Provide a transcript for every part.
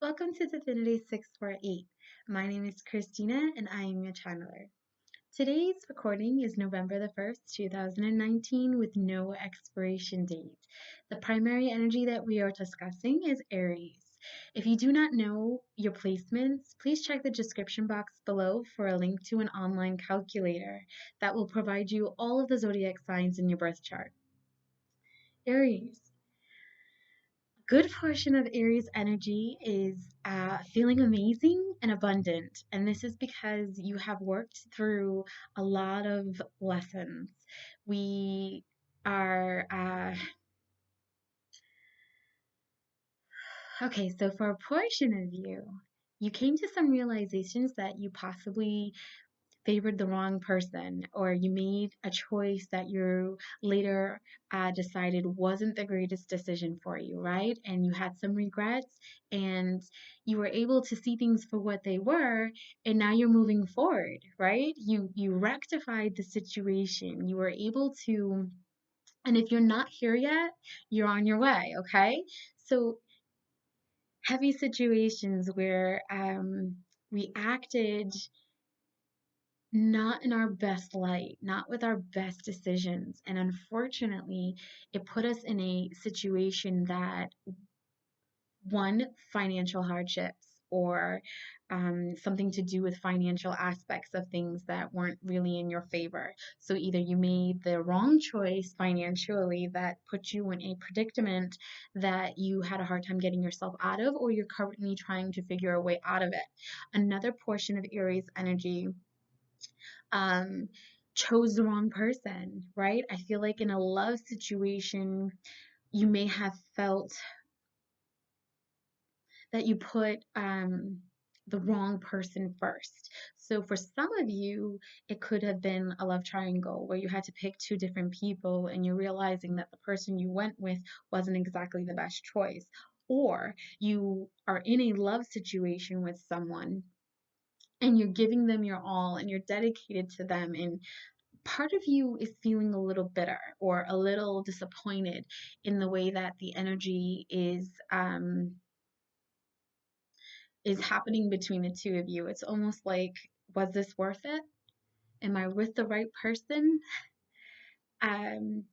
Welcome to Divinity 648. My name is Christina and I am your channeler. Today's recording is November the 1st, 2019 with no expiration date. The primary energy that we are discussing is Aries. If you do not know your placements, please check the description box below for a link to an online calculator that will provide you all of the zodiac signs in your birth chart. Aries. Good portion of Aries energy is feeling amazing and abundant. And this is because you have worked through a lot of lessons. We are, okay, so for a portion of you, you came to some realizations that you possibly favored the wrong person, or you made a choice that you later decided wasn't the greatest decision for you, right? And you had some regrets, and you were able to see things for what they were, and now you're moving forward, right? You rectified the situation. You were able to, and if you're not here yet, you're on your way, okay? So heavy situations where we acted not in our best light, not with our best decisions. And unfortunately, it put us in a situation that one, financial hardships or something to do with financial aspects of things that weren't really in your favor. So either you made the wrong choice financially that put you in a predicament that you had a hard time getting yourself out of, or you're currently trying to figure a way out of it. Another portion of Aries energy um, chose the wrong person, right? I feel like in a love situation, you may have felt that you put the wrong person first. So for some of you, it could have been a love triangle where you had to pick two different people and you're realizing that the person you went with wasn't exactly the best choice. Or you are in a love situation with someone and you're giving them your all and you're dedicated to them, and part of you is feeling a little bitter or a little disappointed in the way that the energy is happening between the two of you. It's almost like, was this worth it? Am I with the right person? Um,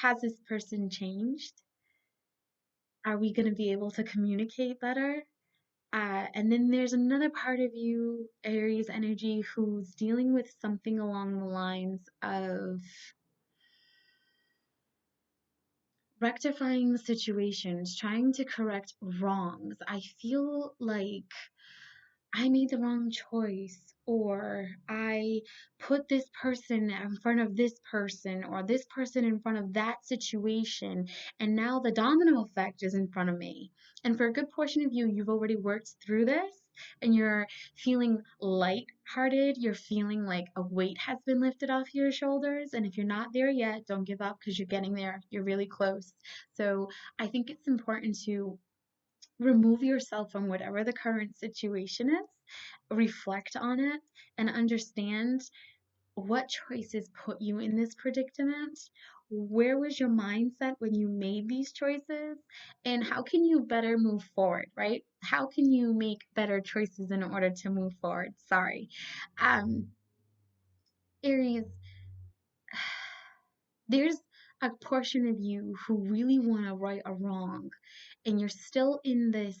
has this person changed? Are we going to be able to communicate better? And then there's another part of you, Aries energy, who's dealing with something along the lines of rectifying situations, trying to correct wrongs. I feel like I made the wrong choice, or I put this person in front of this person, or this person in front of that situation, and now the domino effect is in front of me. And for a good portion of you, you've already worked through this. And you're feeling light-hearted. You're feeling like a weight has been lifted off your shoulders. And if you're not there yet, don't give up because you're getting there. You're really close. So I think it's important to remove yourself from whatever the current situation is, reflect on it, and understand what choices put you in this predicament. Where was your mindset when you made these choices? And how can you better move forward, right? How can you make better choices in order to move forward? Sorry. Um, Aries, there's a portion of you who really want to right a wrong, and you're still in this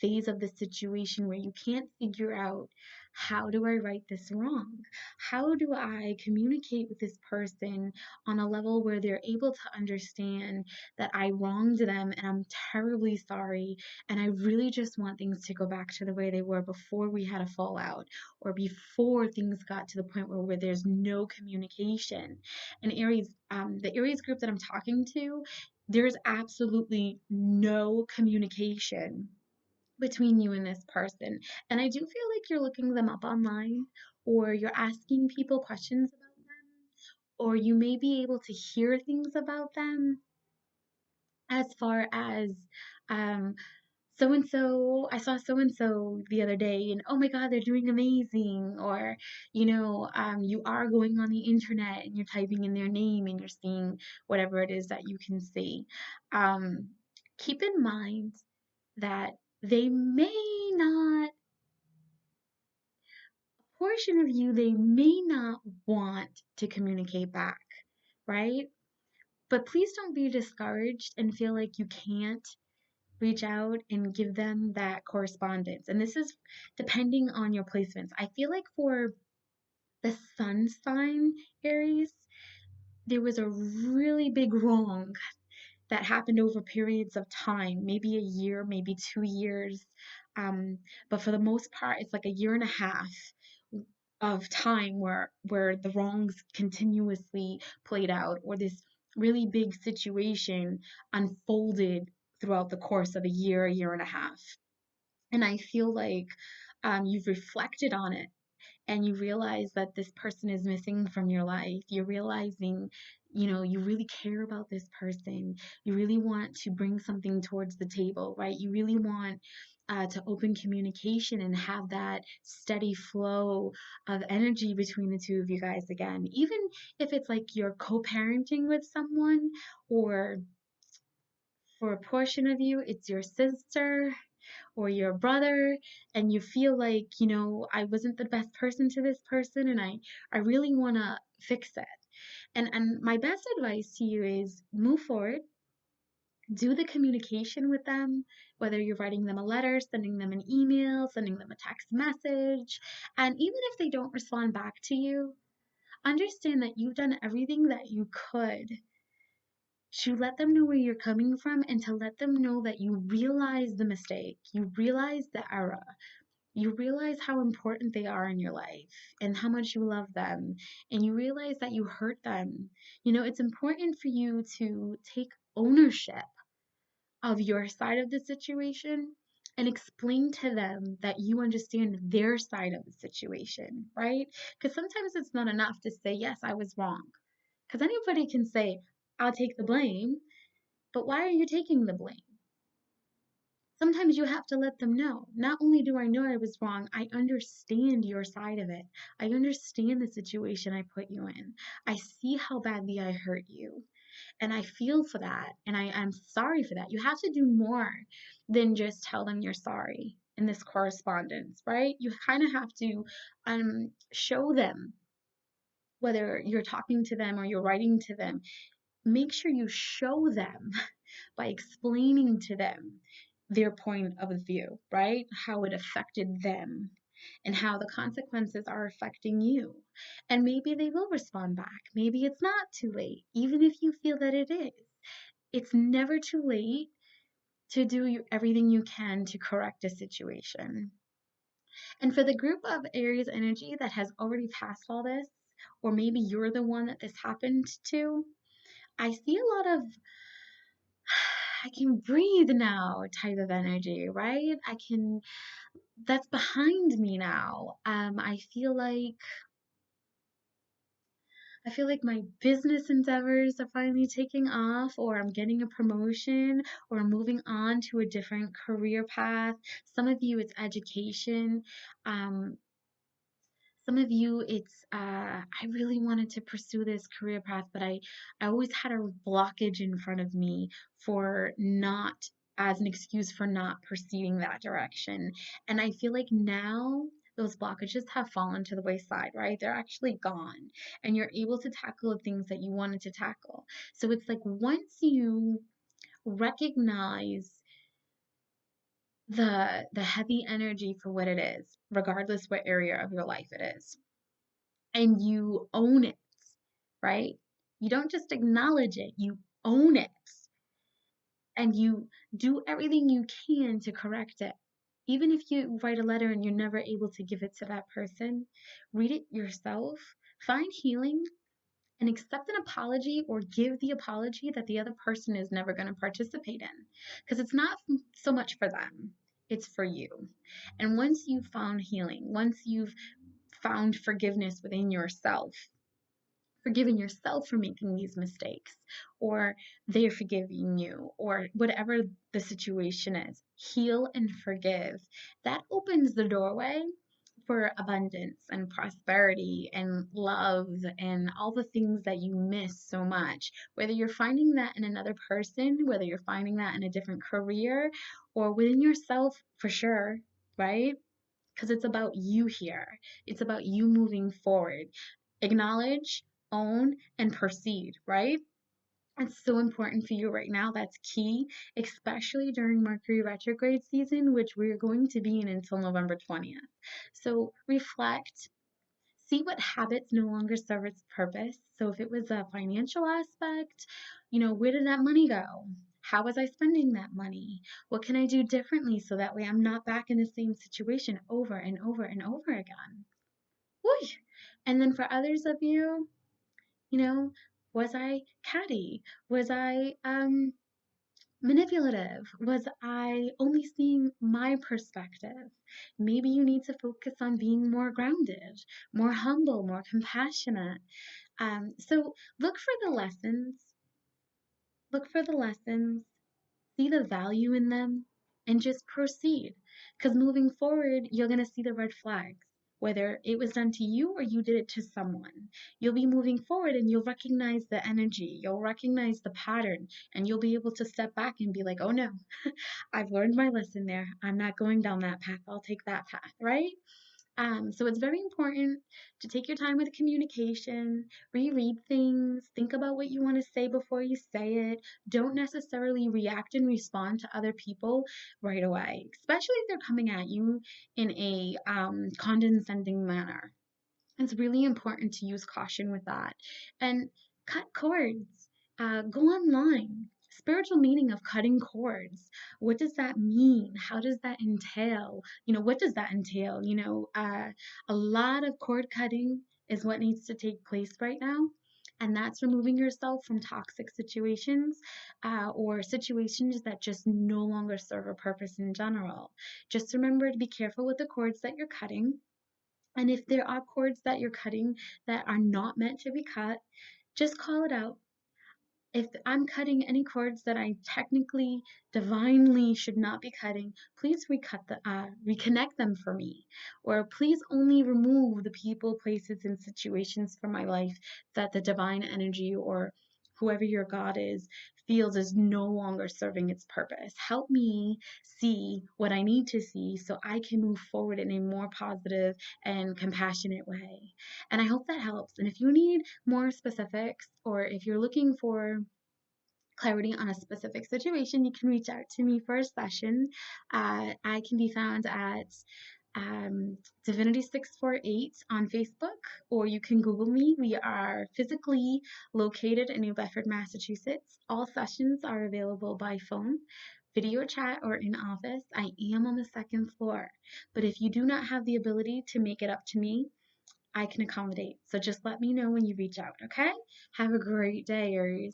phase of the situation where you can't figure out, how do I right this wrong? How do I communicate with this person on a level where they're able to understand that I wronged them and I'm terribly sorry, and I really just want things to go back to the way they were before we had a fallout, or before things got to the point where there's no communication. And Aries, the Aries group that I'm talking to, there's absolutely no communication between you and this person. And I do feel like you're looking them up online, or you're asking people questions about them, or you may be able to hear things about them as far as um, so and so, I saw so and so the other day, and oh my God, they're doing amazing. Or, you are going on the internet and you're typing in their name and you're seeing whatever it is that you can see. Um, Keep in mind that they may not, a portion of you, they may not want to communicate back, right? But please don't be discouraged and feel like you can't reach out and give them that correspondence. And this is depending on your placements. I feel like for the sun sign, Aries, there was a really big wrong that happened over periods of time, maybe a year, maybe 2 years. But for the most part, it's like a year and a half of time where the wrongs continuously played out, or this really big situation unfolded throughout the course of a year and a half. And I feel like you've reflected on it and you realize that this person is missing from your life. You're realizing, you really care about this person. You really want to bring something towards the table, right? You really want to open communication and have that steady flow of energy between the two of you guys again. Even if it's like you're co parenting with someone, or for a portion of you, it's your sister or your brother, and you feel like, I wasn't the best person to this person, and I really want to fix it. And my best advice to you is move forward, do the communication with them, whether you're writing them a letter, sending them an email, sending them a text message. And even if they don't respond back to you, understand that you've done everything that you could to let them know where you're coming from, and to let them know that you realize the mistake, you realize the error, you realize how important they are in your life and how much you love them, and you realize that you hurt them. It's important for you to take ownership of your side of the situation and explain to them that you understand their side of the situation, right? Because sometimes it's not enough to say, yes, I was wrong. Because anybody can say, I'll take the blame, but why are you taking the blame? Sometimes you have to let them know. Not only do I know I was wrong, I understand your side of it. I understand the situation I put you in. I see how badly I hurt you. And I feel for that. And I'm sorry for that. You have to do more than just tell them you're sorry in this correspondence, right? You kind of have to show them, whether you're talking to them or you're writing to them, make sure you show them by explaining to them their point of view, right? How it affected them and how the consequences are affecting you. And maybe they will respond back. Maybe it's not too late, even if you feel that it is. It's never too late to do everything you can to correct a situation. And for the group of Aries energy that has already passed all this, or maybe you're the one that this happened to, I see a lot of I can breathe now type of energy, right? That's behind me now. I feel like my business endeavors are finally taking off, or I'm getting a promotion, or I'm moving on to a different career path. Some of you, it's education. Um, some of you, it's I really wanted to pursue this career path, but I always had a blockage in front of me for not, as an excuse for not proceeding that direction. And I feel like now those blockages have fallen to the wayside, right? They're actually gone, and you're able to tackle the things that you wanted to tackle. So it's like once you recognize the heavy energy for what it is, regardless what area of your life it is, and you own it, right? You don't just acknowledge it, you own it, and you do everything you can to correct it. Even if you write a letter and you're never able to give it to that person, read it yourself, find healing, and accept an apology, or give the apology that the other person is never going to participate in. Because it's not so much for them, it's for you. And once you've found healing, once you've found forgiveness within yourself, forgiving yourself for making these mistakes, or they're forgiving you, or whatever the situation is, heal and forgive. That opens the doorway for abundance and prosperity and love and all the things that you miss so much. Whether you're finding that in another person, whether you're finding that in a different career, or within yourself for sure, right? Because it's about you here. It's about you moving forward. Acknowledge, own, and proceed, right? It's so important for you right now. That's key, especially during Mercury retrograde season, which we're going to be in until November 20th. So reflect, see what habits no longer serve its purpose. So if it was a financial aspect, where did that money go? How was I spending that money? What can I do differently so that way I'm not back in the same situation over and over and over again? Whoo! And then for others of you, you know, was I catty? Was I manipulative? Was I only seeing my perspective? Maybe you need to focus on being more grounded, more humble, more compassionate. So look for the lessons, look for the lessons, see the value in them, and just proceed. Because moving forward, you're going to see the red flags, whether it was done to you or you did it to someone. You'll be moving forward and you'll recognize the energy, you'll recognize the pattern, and you'll be able to step back and be like, oh no, I've learned my lesson there. I'm not going down that path. I'll take that path, right? So it's very important to take your time with communication, reread things, think about what you want to say before you say it. Don't necessarily react and respond to other people right away, especially if they're coming at you in a condescending manner. It's really important to use caution with that. And cut cords. Go online. Spiritual meaning of cutting cords. What does that mean? How does that entail? What does that entail? A lot of cord cutting is what needs to take place right now. And that's removing yourself from toxic situations or situations that just no longer serve a purpose in general. Just remember to be careful with the cords that you're cutting, and if there are cords that you're cutting that are not meant to be cut, just call it out. If I'm cutting any cords that I technically, divinely should not be cutting, please reconnect them for me. Or please only remove the people, places, and situations from my life that the divine energy or whoever your God is feels is no longer serving its purpose. Help me see what I need to see so I can move forward in a more positive and compassionate way. And I hope that helps. And if you need more specifics, or if you're looking for clarity on a specific situation, you can reach out to me for a session. I can be found at Divinity648 on Facebook, or you can Google me. We are physically located in New Bedford, Massachusetts. All sessions are available by phone, video chat, or in office. I am on the second floor, but if you do not have the ability to make it up to me, I can accommodate. So just let me know when you reach out, okay? Have a great day, Aries.